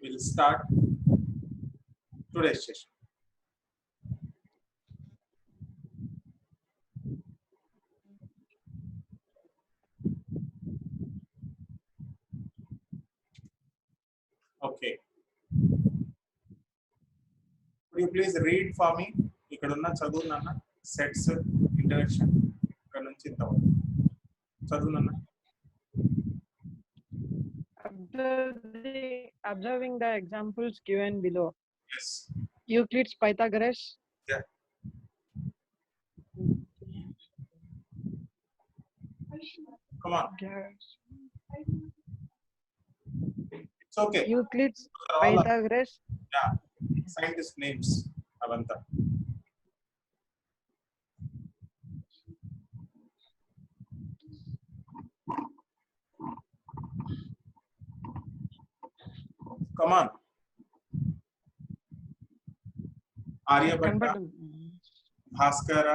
we'll start today's session. Okay. Could you please read for me? ikkadunna chadu nanna sets introduction ikkada nunchi intavaraku chadu nanna. Observing the examples given below. Yes. Euclid's Pythagoras. Yeah. Come on. It's okay. Euclid's All are- Pythagoras. Yeah. Scientist names avanta. Come on. Aryabhatta, Bhaskara,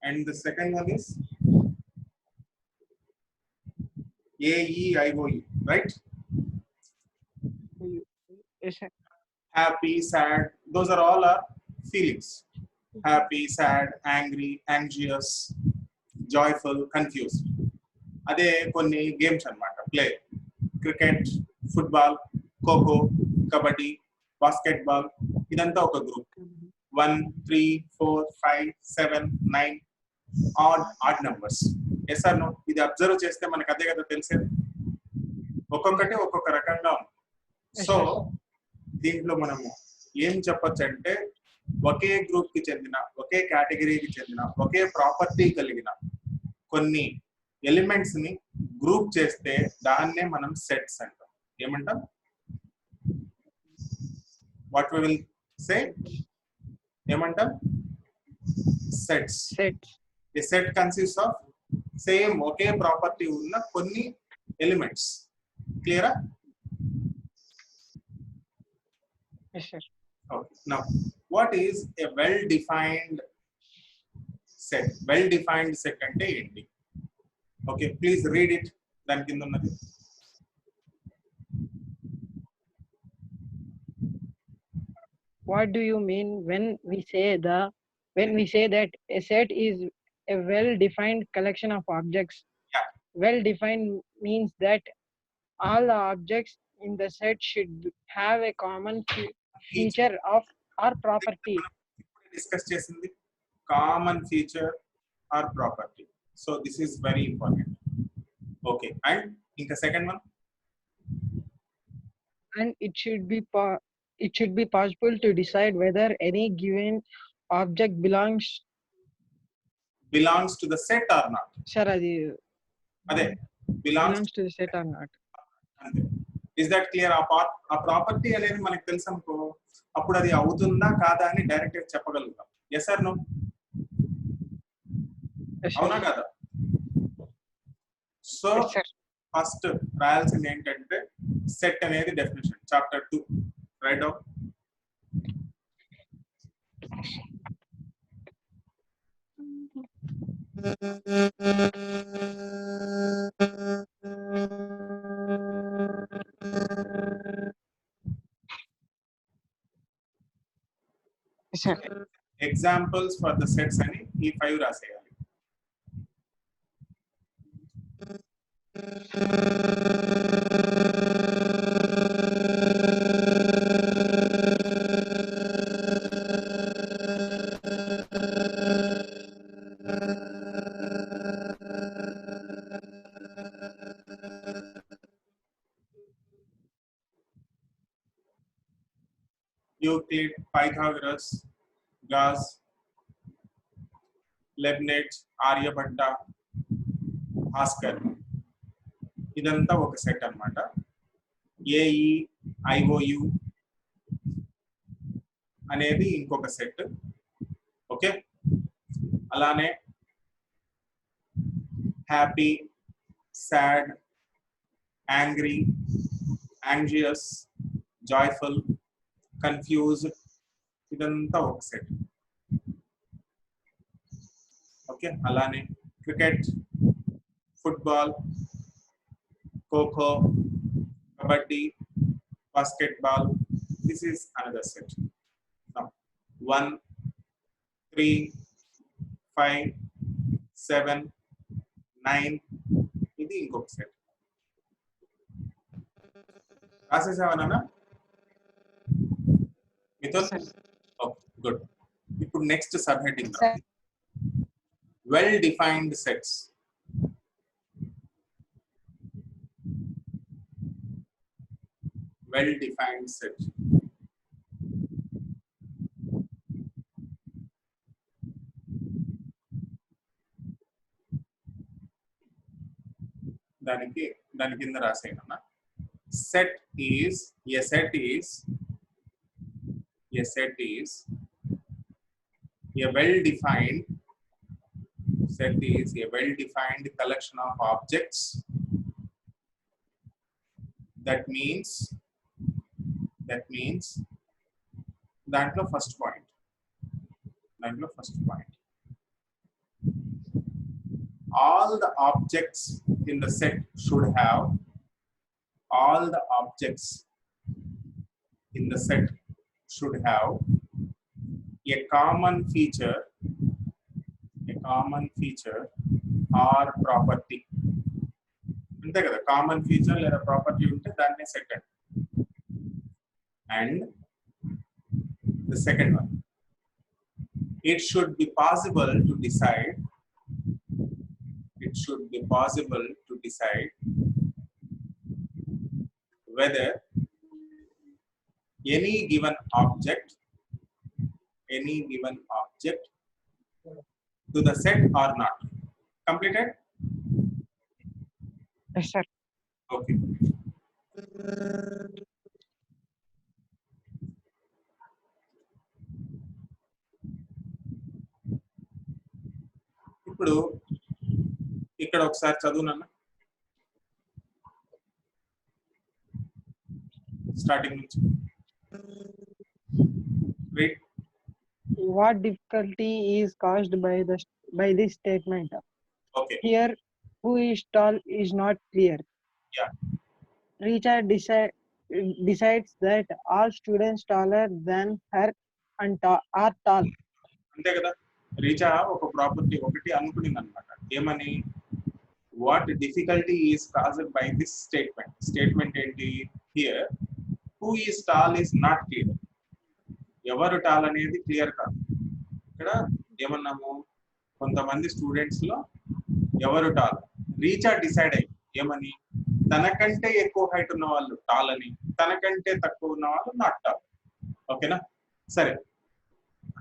and the second one is AEIOU, right? Yes, sir. Happy, sad, those are all our feelings. Happy, sad, angry, anxious, joyful, confused. అదే కొన్ని games అన్నమాట. Play cricket, football, kho kho, kabaddi, basketball, ఇదంతా ఒక group. 1, 3, 4, 5, 7, 9 odd numbers. Yes or no? ఇది observe చేస్తే మనకు అదే కదా తెలిసేది. ఒక్కొక్కటి ఒక్కొక్క రకంగా ఉంది. సో దీంట్లో మనము ఏం చెప్పొచ్చు అంటే ఒకే గ్రూప్ కి చెందిన, ఒకే కేటగిరీకి చెందిన, ఒకే ప్రాపర్టీ కలిగిన కొన్ని ఎలిమెంట్స్ ని గ్రూప్ చేస్తే దాన్నే మనం సెట్స్ అంటాం. ఏమంటాం? What we will say? ఏమంటాం? Sets. A set consists of same ఒకే ప్రాపర్టీ ఉన్న కొన్ని ఎలిమెంట్స్. క్లియరా? Yes, sir. Okay. Now, what is a well-defined set? Well-defined set అంటే ఏంటి? Okay, please read it. దాని కింద ఉన్నది. What do you mean when we say that a set is a well-defined collection of objects? Yeah. Well-defined means that all the objects in the set should have a common feature of or property. Discuss చేసింది common feature or property. So this is very important. Okay, and ఇంకా second one. And it should be possible to decide whether any given object belongs to the set or not. sir adi అదే belongs belongs to the set or not. అంతే. Is that clear? ఆ property అనేది మనకు తెలుసు అనుకో, అప్పుడు అది అవుతుందా కాదా అని డైరెక్ట్ గా చెప్పగలుగుతాం. Yes or no? Yes, sir. అవునా కదా? So Yes, sir. ఫస్ట్ రాయాల్సింది ఏంటంటే సెట్ అనేది definition. Chapter 2 write down. Yes, sir. Examples for the sets అని ఈ 5 రాసేయాలి. Euclid, Pythagoras, Gauss, Leibniz, Aryabhatta, Bhaskar, ఇదంతా ఒక సెట్ అన్నమాట. AEIOU అనేది ఇంకొక సెట్. ఓకే, అలానే happy, sad, angry, anxious, joyful, confused, ఇదంతా ఒక సెట్. ఓకే, అలానే cricket, football, kho kho, kabaddi, basketball. This is another set. Now 1, 3, 5, 7, 9 ఇది ఇంకొక సెట్. రాసేసావా నాన్న మిథున్? గుడ్. ఇప్పుడు next sub heading well defined sets. Well defined set. దాని కింద రాసేయనన్నా set is a set is a well defined set is a well defined collection of objects. That means దాంట్లో first point all the objects in the set should have a common feature or property. అంతే కదా, common feature లేదా property ఉంటే దాన్నే set అండి. And the second one, it should be possible to decide whether any given object to the set or not. Completed? Yes, sir. Okay. ఇప్పుడు ఇక్కడ ఒకసారి చదువునన్నా starting నుంచి. Read. What difficulty is caused by this statement? Okay. Here, who is tall is not clear. Yeah. Richard decides that all students taller than her are tall. అంతే కదా, రీచా ఒక property ఒకటి అనుకునింది అనమాట. ఏమని? What difficulty is caused by this statement ఏంటి? Here who is tall is not clear. ఎవరు tall అనేది క్లియర్ కాదు. ఇక్కడ ఏమన్నాము, కొంతమంది స్టూడెంట్స్ లో ఎవరు టాల్. రీచా డిసైడ్ అయ్యి ఏమని, తనకంటే ఎక్కువ హైట్ ఉన్న వాళ్ళు టాల్ అని, తనకంటే తక్కువ ఉన్న వాళ్ళు నాట్ టాల్. ఓకేనా? సరే,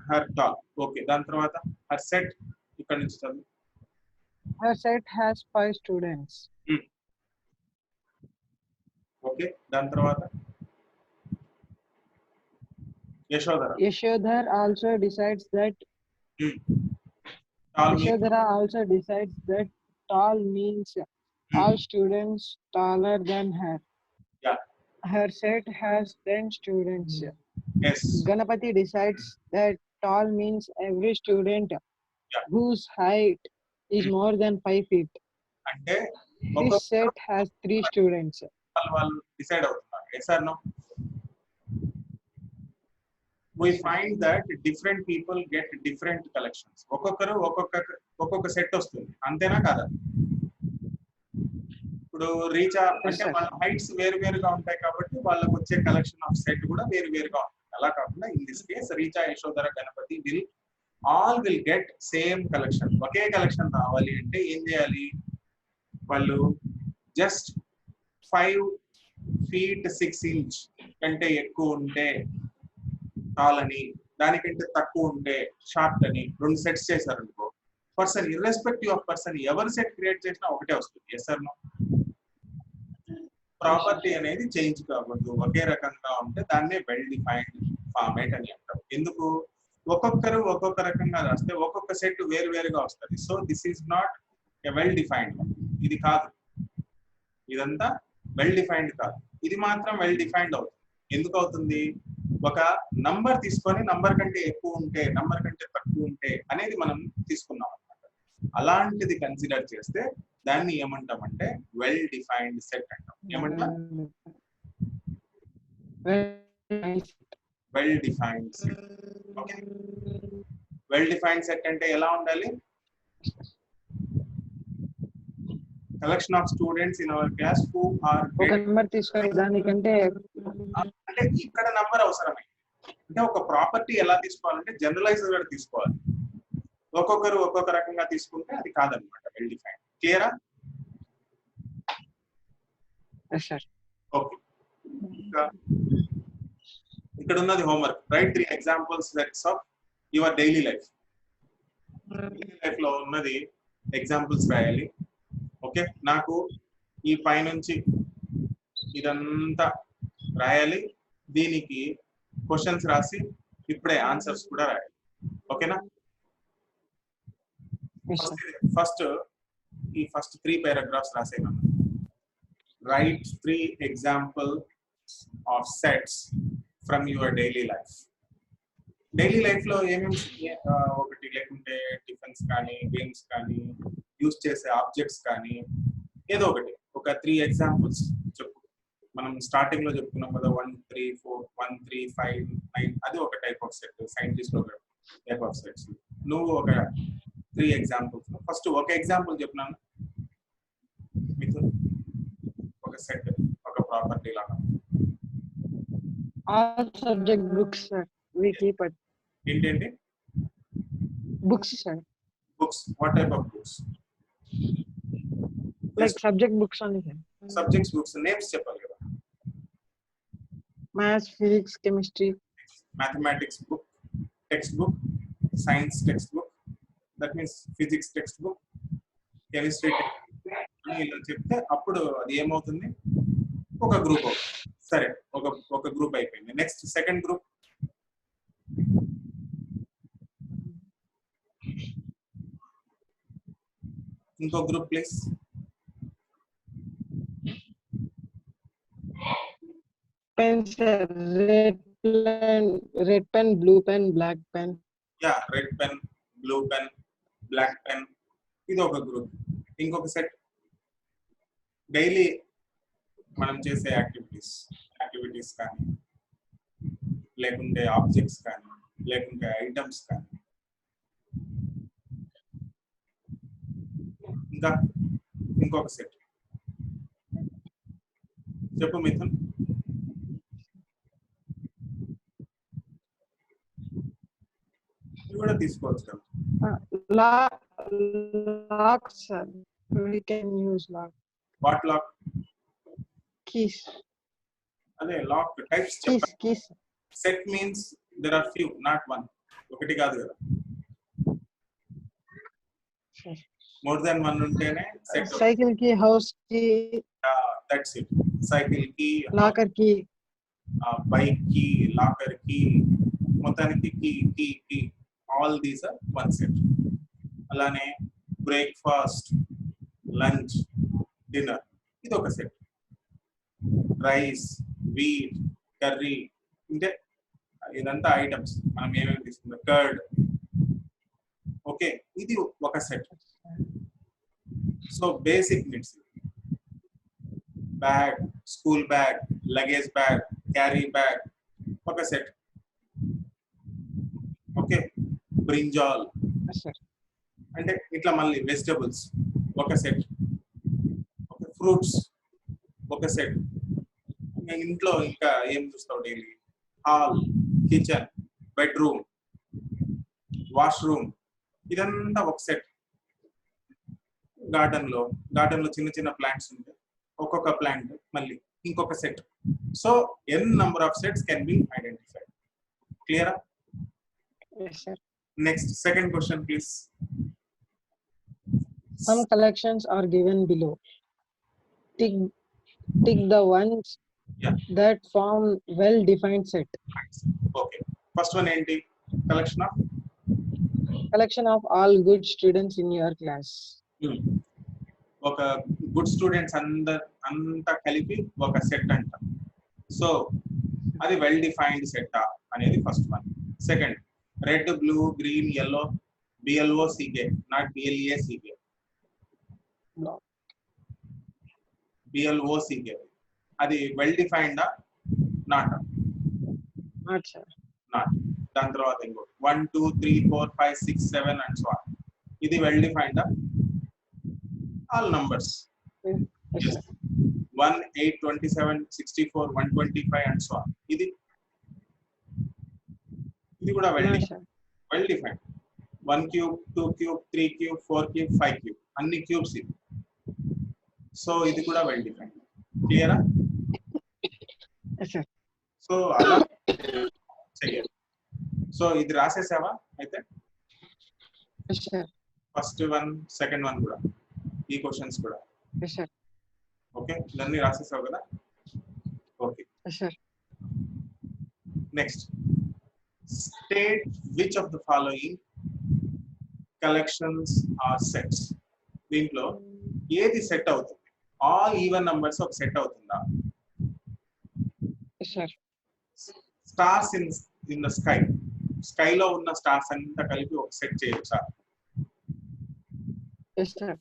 హర్ టాల్. ఓకే, దాని తర్వాత హర్ సెట్. ఇక్కడ నుంచి చదువు. Her set has 5 students. Okay, దాని తర్వాత Yashodhara also decides that tall means all students taller than her. Yeah. Her set has 10 students. Yes. Ganapati decides that tall means every student whose height is more than 5 feet. అంటే This set has 3 students. వాళ్ళు decide అవుతున్నారు. Yes or no? We find that different people get different collections. ఒక్కొక్కరు ఒక్కొక్క set వస్తుంది, అంతేనా కాదా? ఇప్పుడు రీచా అంటే వాళ్ళ హైట్స్ వేరుగా ఉంటాయి కాబట్టి వాళ్ళకి వచ్చే కలెక్షన్ ఆఫ్ సెట్ కూడా వేరుగా ఉంటుంది. అలా కాకుండా in this case Richa, Yashodhara, Ganapati all will get same collection. ఒకే కలెక్షన్ రావాలి అంటే ఏం చేయాలి? వాళ్ళు జస్ట్ 5 feet 6 inch కంటే ఎక్కువ ఉంటే టాల్ అని, దానికంటే తక్కువ ఉంటే షార్ట్ అని 2 సెట్స్ చేశారనుకో, పర్సన్ ఇర్రెస్పెక్టివ్ ఆఫ్ పర్సన్ ఎవరు సెట్ క్రియేట్ చేసినా ఒకటే వస్తుంది. Yes or no? ప్రాపర్టీ అనేది చేంజ్ కాకూడదు, ఒకే రకంగా ఉంటే దాన్నే వెల్ డిఫైన్డ్ ఫార్మేట్ అని అంటారు. ఎందుకు? ఒక్కొక్కరు ఒక్కొక్క రకంగా రాస్తే ఒక్కొక్క సెట్ వేరుగా వస్తుంది. So this is not a well defined. ఇది కాదు, ఇదంతా వెల్ డిఫైన్డ్ కాదు. ఇది మాత్రం వెల్ డిఫైన్డ్ అవుతుంది. ఎందుకు అవుతుంది? ఒక నంబర్ తీసుకొని నంబర్ కంటే ఎక్కువ ఉంటే, నంబర్ కంటే తక్కువ ఉంటే అనేది మనం తీసుకున్నాం అనమాట. అలాంటిది కన్సిడర్ చేస్తే దాన్ని ఏమంటామంటే వెల్ డిఫైన్డ్ సెట్ అంటాం. ఏమంటాం? Well defined set. Okay, well defined set అంటే ఎలా ఉండాలి? Collection of students in our class who are ఒక నెంబర్ తీసుకొని దానికంటే అంటే ఇక్కడ నంబర్ అవసరమే. అంటే ఒక ప్రాపర్టీ ఎలా తీసుకోవాలంటే జనరలైజ్డ్ గా తీసుకోవాలి. ఒక్కొక్కరు ఒక్కొక్క రకంగా తీసుకుంటే అది కాదనమాట వెల్ డిఫైన్డ్. క్లియరా? సార్ ఓకే, ఇంకా ఇక్కడ ఉన్నది homework. Right 3 examples sets of your daily life. Daily life లో ఉన్నది ఎగ్జాంపుల్స్ రాయాలి. ఓకే, నాకు ఈ పైనుంచి ఇదంతా రాయాలి. దీనికి క్వశ్చన్స్ రాసి ఇప్పుడే ఆన్సర్స్ కూడా రాయాలి. ఓకేనా? ఫస్ట్ ఈ ఫస్ట్ 3 పారాగ్రాఫ్స్ రాసేనా. Write 3 example of sets from your daily life. Daily life లో ఏమేమి ఒకటి లేకుంటే టిఫిన్స్ కానీ గేమ్స్ కానీ యూజ్ చేసే ఆబ్జెక్ట్స్ కానీ ఏదో ఒకటి ఒక 3 ఎగ్జాంపుల్స్ చెప్పు. మనం స్టార్టింగ్ లో చెప్పుకున్నాం కదా 1 3 4 1 3 5 9 అది ఒక టైప్ ఆఫ్ సెట్. సైంటిస్ట్ ఒక టైప్ ఆఫ్ సెట్స్. నువ్వు ఒక 3 ఎగ్జాంపుల్స్. ఫస్ట్ ఒక ఎగ్జాంపుల్ చెప్పినాను మీకు. ఒక సెట్, ఒక ప్రాపర్టీ లాగా. all subject books, sir. We keep it. ఏంటండి? Books, sir. Books. What type of books? Like subject books only, sir. Subjects books. Names చెప్పాలి కదా. Maths, physics, chemistry. Mathematics book, textbook, science textbook. That means physics textbook, chemistry textbook అని ఇలా చెప్తే అప్పుడు అది ఏమవుతుంది? ఒక గ్రూప్ అవుతుంది. సరే, ఒక గ్రూప్ అయిపోయింది. Next second group. ఇంకో group please. Pens, sir. Red pen, blue pen, black pen. Yeah, red pen, blue pen, black pen. ఇది ఒక గ్రూప్. ఇంకొక సెట్ డైలీ మనం చేసే యాక్టివిటీస్ కానీ లేకుంటే ఆబ్జెక్ట్స్ కానీ లేకుంటే ఐటమ్స్ కానీ. ఇంకా ఇంకొక సెట్ చెప్పు మిథున్. ఇది కూడా తీసుకోవచ్చు కదా. Lock, sir. We can use lock. What lock? Keys. అదే లాక్ టైప్స్ చెప్పాలి. Keys. Set means there are few, not one. ఒకటి కాదు కదా, మోర్ దాన్ వన్ ఉంటేనే set. Cycle key, house key. That's it. Cycle కి, Locker key. బైక్ కి, locker కి, మొత్తానికి key all these are one set. అలానే బ్రేక్ఫాస్ట్, లంచ్, డిన్నర్ ఇది ఒక సెట్. రైస్, వీట్, కర్రీ, అంటే ఇదంతా ఐటమ్స్ మనం ఏమేమి తీసుకుంటాం. కర్డ్. ఓకే, ఇది ఒక set. So basic needs bag, school bag, luggage bag, carry bag ఒక సెట్. ఓకే, బ్రింజాల్ అంటే ఇట్లా మళ్ళీ వెజిటబుల్స్ ఒక సెట్. ఓకే, ఫ్రూట్స్ ఒక సెట్. ఇంట్లో ఇంకా ఏం చూస్తావు daily? Hall, kitchen, bedroom, washroom ఇదంతా ఒక సెట్. గార్డెన్ లో చిన్న చిన్న ప్లాంట్స్ ఉంటాయి. ఒక్కొక్క ప్లాంట్ మళ్ళీ ఇంకొక set. So n number of sets can be identified. Clear? Yes, sir. Next, second question please. Some collections are given below. Tick the ones that form well-defined set. Okay. First one enti? Collection of all good students in your class. ఒక good students అంతా కలిపి ఒక set అంట. So అది well defined set అనేది first one. Second, red, blue, green, yellow, BLOCK, not BLACK. BLOCK అది well డిఫైన్డా not? Not, sir. Not. దాని తర్వాత ఇంకోటి 1 2 3 4 5 6 7 అండ్ సో ఆన్. ఇది well defined all numbers. Yes, sir. 1 8 27 64 125 and so on. ఇది కూడా No, sir. Well defined. 1 cube 2 cube 3 cube 4 cube 5 cube అన్ని cubes ఇది. సో ఇది కూడా వెల్ డిఫైన్డ్. క్లియరా? Yes, sir. సో అలా చెయ్యాలి. సో ఇది రాసేసావా అయితే? Yes, sir. First one second one కూడా ఈ క్వశ్చన్స్ కూడా. Yes, sir. ఓకే, ఇవన్నీ రాసేసావు కదా? Okay, Yes, sir. Next state which of the following collections are sets. దీంట్లో ఏది సెట్ అవుతుంది? ఆల్ ఈవెన్ నంబర్స్ ఒక సెట్ అవుతుందా? Yes, sir. Stars in the sky, స్కైలో ఉన్న స్టార్స్ అంతా కలిపి ఒక సెట్ చేయొచ్చా? Yes, sir.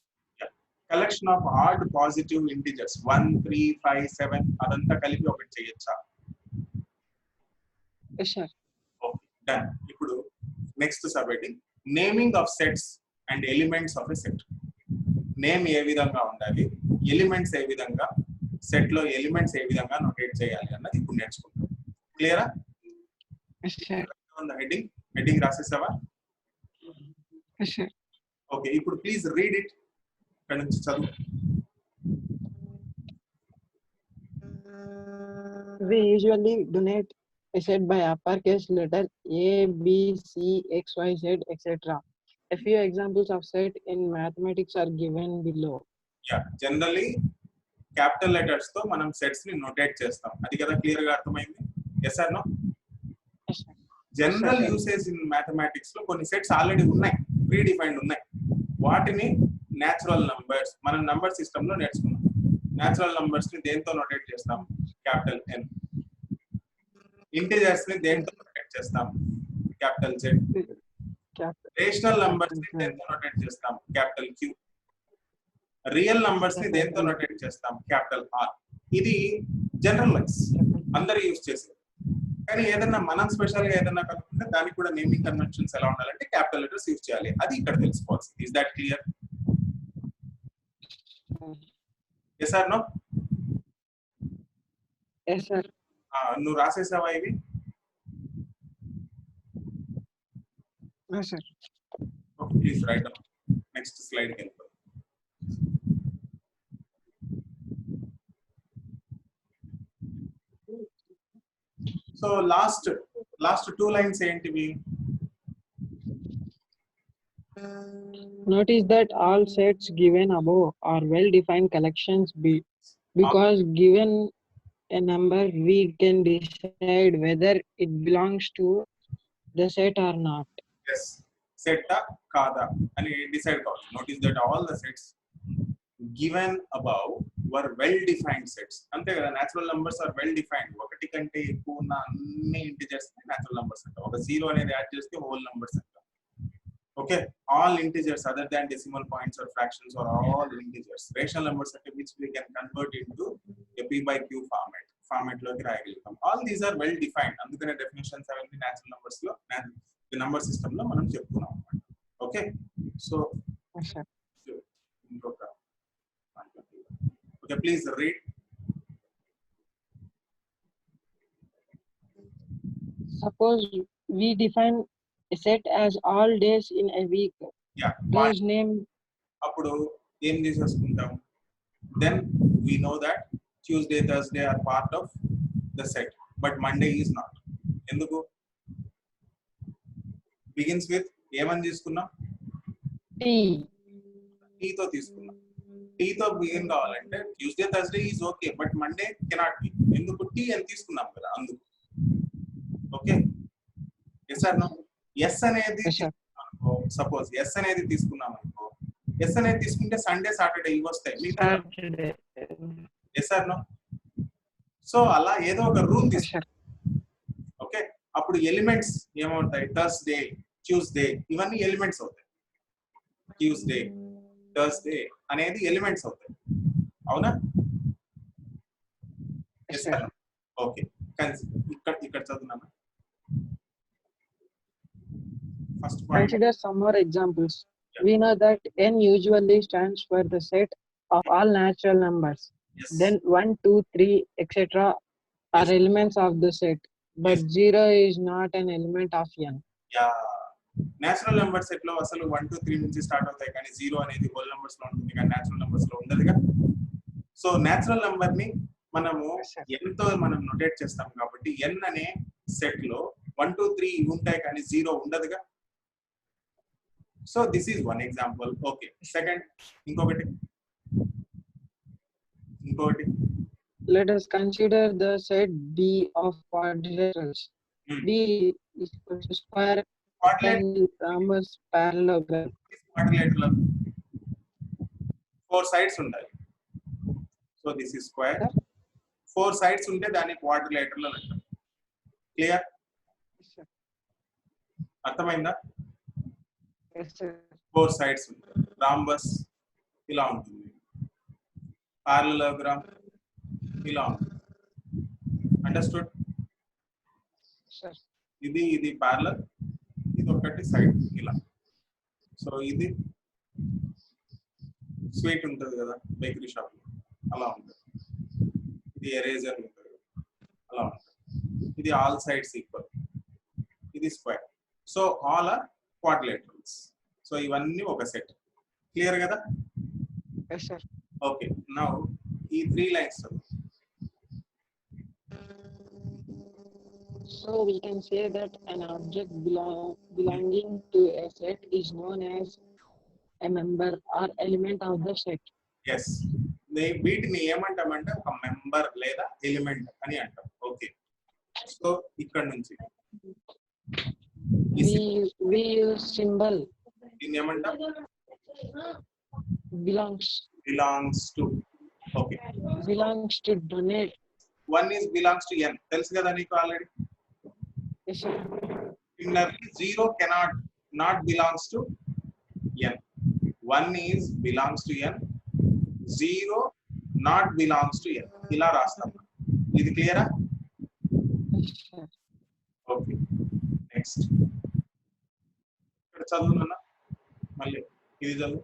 Collection of odd positive integers 1 3 5 7 అదంతా కలిపి ఒకటి చేయొచ్చా? Yes, sir. Okay, done. ఇప్పుడు next subheading naming of sets and elements of a set. Name ఏ విధంగా ఉండాలి, ఎలిమెంట్స్ ఏ విధంగా, సెట్ లో ఎలిమెంట్స్ ఏ విధంగా నోటేట్ చేయాలి అన్నది ఇప్పుడు నేర్చుకుంటాం. క్లియరా? Yes, sir. హెడ్డింగ్ రాసేసావా? Yes, sir. ఓకే, ఇప్పుడు ప్లీజ్ రీడ్ ఇట్. ఇక్కడ నుంచి చదువు. We usually donate a set by uppercase letter A, B, C, X, Y, Z, etc. A few examples of set in mathematics are given below. Yeah, generally capital letters తో మనం sets ని notate చేస్తాం. అది కదా clear గా అర్థమైంది? Yes or no? Yes, sir. General usage in mathematics లో కొన్ని సెట్స్ ఆల్రెడీ ఉన్నాయి, ప్రీ డిఫైన్డ్ ఉన్నాయి. వాటిని న్యాచురల్ నంబర్స్, మనం నంబర్ సిస్టమ్ లో నేర్చుకున్నాం. న్యాచురల్ నంబర్స్ ని దేంతో నోటేట్ చేస్తాం? Capital N. ఇంటిజర్స్ ని దేంతో నోటేట్ చేస్తాం? Capital Z. రేషనల్ నంబర్స్ ని దేంతో నోటేట్ చేస్తాం? Capital Q. రియల్ నంబర్స్ ని దేంతో నోటేట్ చేస్తాం? Capital R. ఇది జనరలైజ్ అందరూ యూజ్ చేసేది. కానీ ఏదన్నా మనం స్పెషల్ గా ఏదన్నా కనుక్కుంటే దానికి కూడా నేమింగ్ కన్వెన్షన్స్ ఎలా ఉండాలంటే క్యాపిటల్ లెటర్స్ యూజ్ చేయాలి. అది ఇక్కడ తెలుసుకోవాల్సింది. Is that clear? Yes or no? Yes, sir. నువ్వు రాసేసావా ఇవి? No, sir. Okay, please write down. Next slide కి వెళ్ళిపోదాం. సో లాస్ట్ 2 లైన్స్ ఏంటివి? Notice that all sets given above are well-defined collections because given a number, we can decide whether it belongs to the set or not. Yes, set కాదా అని decide కావాలి. Notice that all the sets given above were well defined sets. అంతే కదా, natural numbers are well defined. ఒకటి కంటే ఎక్కువ ఉన్న అన్ని ఇంటిజర్స్ న్యాచురల్ నంబర్స్ అంటాం. ఒక 0 అనేది యాడ్ చేస్తే హోల్ నంబర్స్ అంటాం. Okay, all integers other than decimal points or fractions or all integers. Rational numbers అంటే which we can convert into a p by q format లోకి రాయగలుగుతాం. All these are well defined. అందుకనే definitions అవన్నీ natural numbers లో number system లో మనం చెప్పుకున్నాం అన్నమాట. ఓకే, సో ఇంకొక okay, please read. Suppose we define a set as all days in a week. Yeah, Those name అప్పుడు ఏం చేసేసుకుంటాం? Then we know that Tuesday, Thursday are part of the set, but Monday is not. ఎందుకు? Begins with ఏమని తీసుకున్నాం? T తో తీసుకున్నాం. T తో begin కావాలంటే Tuesday Thursday is okay, but Monday cannot be. ఎందుకు? T అని తీసుకున్నాం కదా, అందుకు. Okay, yes or no? S అనేది సపోజ్ ఎస్ అనేది తీసుకున్నాం అనుకో, ఎస్ అనేది తీసుకుంటే సండే సాటర్డే ఇవి వస్తాయి. Yes or no? సో అలా ఏదో ఒక రూల్ తీసుకుంటాం. ఓకే, అప్పుడు ఎలిమెంట్స్ ఏమవుతాయి? థర్స్డే, ట్యూస్డే ఇవన్నీ ఎలిమెంట్స్ అవుతాయి. ట్యూస్డే, థర్స్డే అనేది ఎలిమెంట్స్ అవుతాయి. అవునా? ఓకే, ఇక్కడ చదువున్నాను. First point. Consider some more examples. Yeah. We know that n usually stands for the set of all natural numbers. Yes. Then 1, 2, 3, etc. are Yes. elements of the set, but Yes. 0 is not an element of n. Yeah natural number set లో అసలు 1 2 3 నుంచి start అవుతాయి, కానీ 0 అనేది whole numbers లో ఉంటుంది, కానీ natural numbers లో ఉండదుగా. సో నేచురల్ నెంబర్ ని మనము n తో మనం నోటేట్ చేస్తాం కాబట్టి n అనే సెట్ లో 1 2 3 ఉంటాయి, కానీ 0 ఉండదుగా. So this is one example. Okay, second ఇంకొకటి. Let us consider the set B of quadrilaterals. B is equal to square, rectangle, rhombus, parallelogram. Quadrilateral 4 sides ఉంటాయి. So this is square. 4 sides ఉంటే దాన్ని quadrilateral అంటారు. Clear? అర్థమైందా? 4 sides ఉంటాయి. Rhombus ఇలా ఉంటుంది, పారలెలోగ్రామ్ ఇలా ఉంటుంది. అండర్స్టూడ్? ఇది పారలల్, ఇది ఒకటి సైడ్ ఇలా. సో ఇది స్వీట్ ఉంటుంది కదా బేకరీ షాప్ లో, అలా ఉంటుంది. ఇది ఎరేజర్ ఉంటుంది, అలా ఉంటుంది. ఇది ఆల్ సైడ్స్ ఈక్వల్, ఇది square. So all are quadrilaterals. So ఇవన్నీ ఒక సెట్. క్లియర్ కదా? ఓకే, నౌ ఈ 3 lines. So we can say that an object belonging to a set is known as a member or element of the set. Yes, వీటిని ఏమంటామంటే ఒక member లేదా element అని అంటాం. ఓకే, సో ఇక్కడ నుంచి we use symbol. దీన్ని ఏమంటాం? belongs to. Okay, belongs to donate. 1 is belongs to n, తెలుసు కదా నీకు already. Yes, sir. Similarly 0 cannot not belongs to n. 1 is belongs to n, 0 not belongs to n. ఇలా రాస్తాం. ఇది క్లియరా? ఓకే, నెక్స్ట్ ఇక్కడ చదువుతున్నా, మళ్ళీ ఇది చదువు.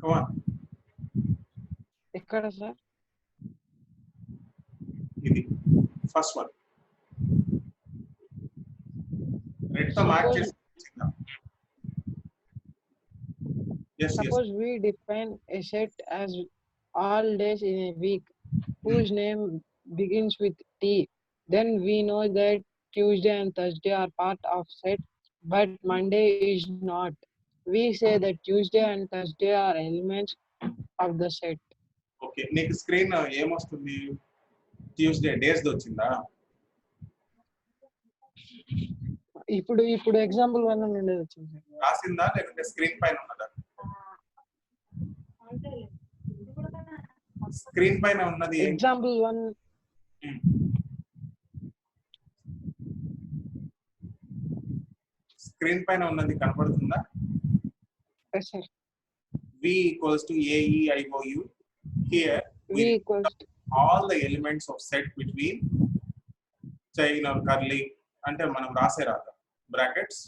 Come on. ఎక్కడ సార్? ఇది ఫస్ట్ వన్. రెడ్ తో మార్క్ చేసి suppose we define a set as all days in a week whose name begins with T. Then we know that Tuesday and Thursday are part of set, but Monday is not. We say that Tuesday and Thursday are elements of the set. Okay, నీకు screen ఏమొస్తుంది? Tuesday days వచ్చిందా? ఇప్పుడు example 1 నుండి వచ్చింది. రాసిందా లేకుంటే screen పైన ఉన్నదా? Screen పైన ఉన్నది ఎగ్జాంపుల్ 1. స్క్రీన్ పైన ఉన్నది కనపడుతుందా? Yes, sir. V equals to AEIOU. Here V equals to all the elements of set between chain or curly అంటే మనం రాసే రాత బ్రాకెట్స్.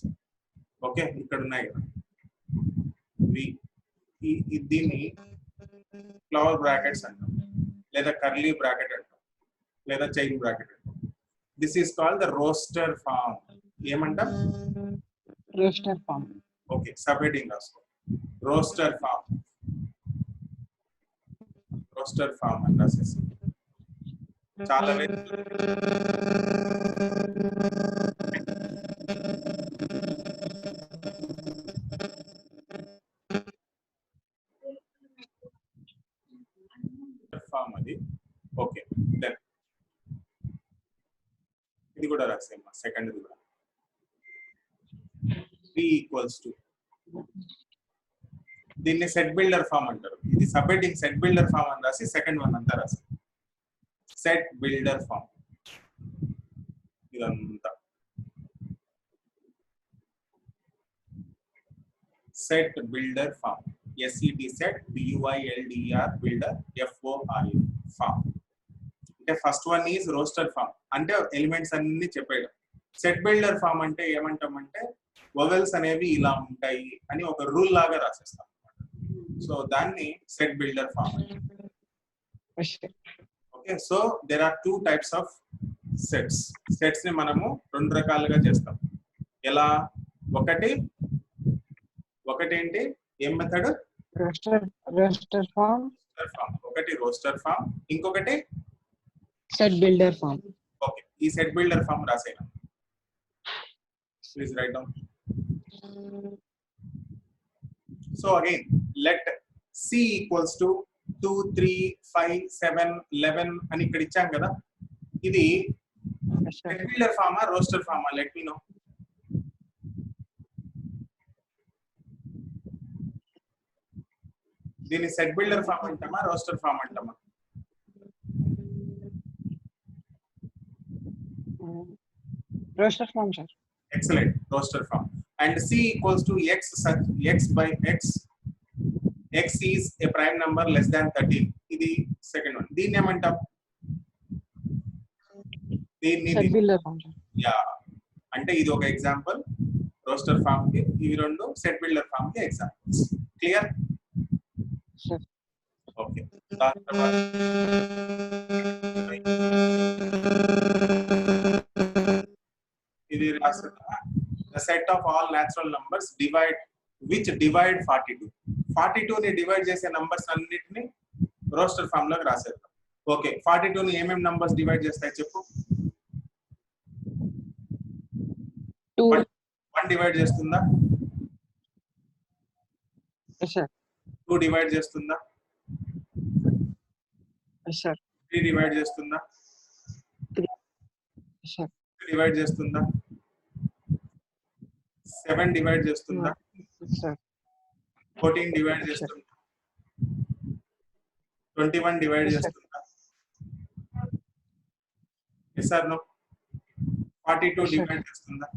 ఓకే, ఇక్కడ ఉన్నాయి కదా. దీన్ని ఫ్లవర్ బ్రాకెట్స్ అంటాం, లేదా కర్లీ బ్రాకెట్ అంటాం, లేదా చైన్ బ్రాకెట్ అంటాం. This is called the roster form. ఏమంటాం? Roster form. ఓకే, సబ్హెడింగ్ రాసుకో. రోస్టర్ ఫార్మ్ అని రాసేసి చాలా ఫార్మ్ అది. Okay, done. ఇది కూడా రాసేమ్మా, సెకండ్ ఇది కూడా. V ఈక్వల్స్ టు, దీన్ని సెట్ బిల్డర్ ఫామ్ అంటారు. ఇది సబ్హెడింగ్ సెట్ బిల్డర్ ఫామ్ అని రాసి సెకండ్ వన్ అంతా రాసి సెట్ బిల్డర్ ఫామ్. ఇదంతా set builder form. SET set, BUILDER builder, FORM form. అంటే first one is roster form. అంటే ఎలిమెంట్స్ అన్ని చెప్పాడు. సెట్ బిల్డర్ ఫామ్ అంటే ఏమంటామంటే వొవెల్స్ అనేవి ఇలా ఉంటాయి అని ఒక రూల్ లాగా రాసేస్తాం. సో దాన్ని set builder form. Okay, so there are 2 types of sets. Sets ని మనము 2 రకాలుగా చేస్తాం. ఎలా? ఒకటేంటి ఏం మెథడ్? Roster form. ఒకటి రోస్టర్ ఫామ్, ఇంకొకటి సెట్ బిల్డర్ ఫామ్. ఓకే, ఈ సెట్ బిల్డర్ ఫామ్ రాసేనా? Please write down. So again let C equals to 2, 3, 5, 7, 11 అని ఇక్కడ ఇచ్చాం కదా. ఇది సెట్ బిల్డర్ ఫామా రోస్టర్ ఫామా? Let me know. దీన్ని సెట్ బిల్డర్ ఫామ్ అంటామా రోస్టర్ ఫామ్ అంటామా? Roster form sir. Excellent, roster form. And C equals to x by x. X is a prime number less than 13. ఇది second one. దీన్ని ఏమంటాం? Set builder form sir. Yeah, అంటే ఇది ఒక example roster form కి, ఇవి రెండు సెట్ బిల్డర్ ఫామ్ కి ఎగ్జాంపుల్స్. క్లియర్? ఓకే, ఇది రాస్తున్నా. The set of all natural numbers which divide 42. 42 ని డివైడ్ చేసే నంబర్స్ అన్నిటిని రోస్టర్ ఫామ్ లోకి రాసేద్దాం. ఓకే, 42 ని ఏమేం నంబర్స్ డివైడ్ చేస్తాయి చెప్పు? 1 డివైడ్ చేస్తుందా? 2 డివైడ్ చేస్తుందా? 3 డివైడ్ చేస్తుందా? 3 డివైడ్ చేస్తుందా? 7 డివైడ్ చేస్తుందా? 14 డివైడ్ చేస్తుందా? 21 డివైడ్ చేస్తుందా? yes or no? 42 డివైడ్ చేస్తుందా?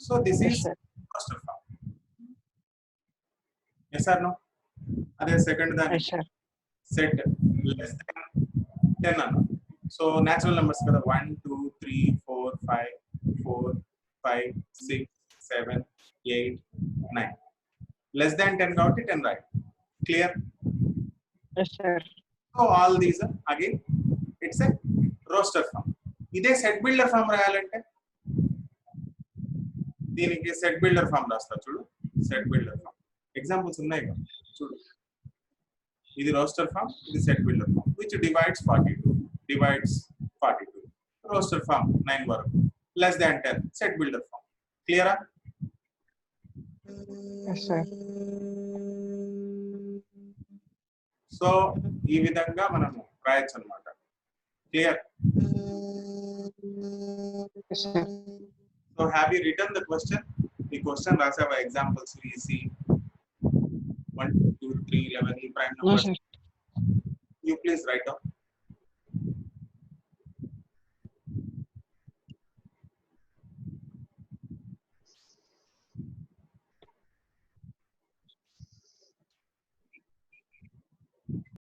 So this is roster form. yes or no? అదే సెకండ్ దాని సెట్ లెస్ దాన్ 10 అన్న. సో న్యాచురల్ నెంబర్స్ కదా, 1, 2, 3, 4, 5, 4, 5, 6, 7, 8, 9. లెస్ దాన్ 10 కాబట్టి 10 రాయాలి. Clear? So all these again it's a roster form. ఇదే set builder form రాయాలంటే దీనికి సెట్ బిల్డర్ ఫామ్ రాస్తా చూడు. సెట్ బిల్డర్ ఫామ్ ఎగ్జాంపుల్స్ ఉన్నాయి కదా చూడు. ఇది రోస్టర్ ఫామ్, ఇది set builder form. Which divides 42. Roster form 9 వరకు. Less than 10 set builder form. క్లియరా? సో ఈ విధంగా మనము రాయొచ్చు అనమాట. Clear? So have you return the question? ఈ క్వశ్చన్ రాసావా? ఎగ్జాంపుల్స్ ఈసీ 1, 2, 3, 11 ఈ prime numbers. You please write down.